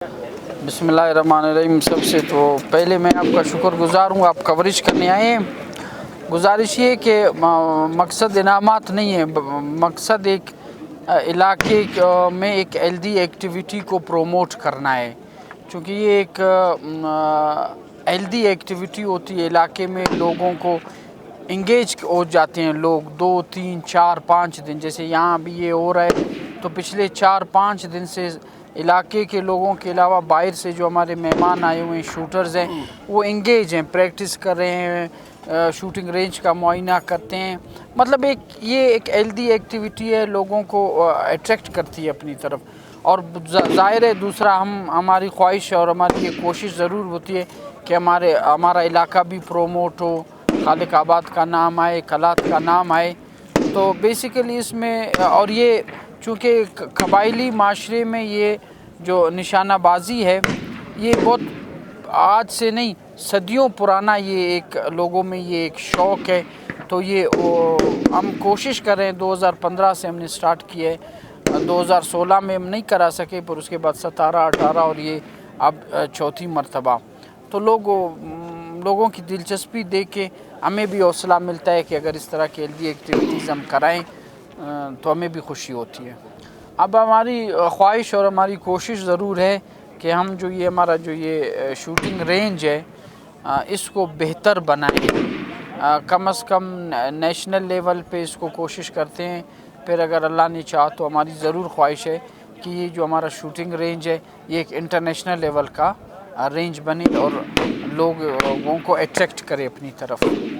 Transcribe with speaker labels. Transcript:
Speaker 1: बिस्मिल्लाहिर्रहमानिर्रहीम। सबसे तो पहले मैं आपका शुक्रगुज़ार हूँ, आप कवरेज करने आए हैं। गुजारिश ये कि मकसद इनामात नहीं है, मकसद एक इलाके में एक हेल्दी एक्टिविटी को प्रोमोट करना है। क्योंकि ये एक हेल्दी एक्टिविटी होती है, इलाके में लोगों को इंगेज हो जाते हैं लोग 2, 3, 4, 5 दिन। जैसे यहाँ अभी ये हो रहा है तो पिछले 4-5 दिन से इलाके के लोगों के अलावा बाहर से जो हमारे मेहमान आए हुए हैं, शूटर्स हैं, वो इंगेज हैं, प्रैक्टिस कर रहे हैं, शूटिंग रेंज का मुआयना करते हैं। मतलब ये एक हेल्दी एक्टिविटी है, लोगों को अट्रैक्ट करती है अपनी तरफ। और ज़ाहिर है दूसरा हमारी ख्वाहिश और हमारी ये कोशिश ज़रूर होती है कि हमारा इलाका भी प्रोमोट हो, खालिकाबाद का नाम आए, कलात का नाम आए। तो बेसिकली इसमें और ये चूँकि कबायली माशरे में ये जो निशानाबाजी है, ये बहुत आज से नहीं, सदियों पुराना ये एक लोगों में ये एक शौक़ है। तो ये हम कोशिश कर रहे हैं, 2015 से हमने स्टार्ट किया है। 2016 में हम नहीं करा सके, पर उसके बाद 17, 18 और ये अब चौथी मरतबा। तो लोगों की दिलचस्पी देख के हमें भी हौसला मिलता है कि अगर इस तरह की हेल्दी एक्टिविटीज़ हम कराएं तो हमें भी खुशी होती है। अब हमारी ख्वाहिश और हमारी कोशिश ज़रूर है कि हम जो ये हमारा जो ये शूटिंग रेंज है इसको बेहतर बनाएं, कम से कम नेशनल लेवल पे इसको कोशिश करते हैं। फिर अगर अल्लाह ने चाहा तो हमारी ज़रूर ख्वाहिश है कि ये जो हमारा शूटिंग रेंज है ये एक इंटरनेशनल लेवल का रेंज बने और लोगों को अट्रैक्ट करे अपनी तरफ।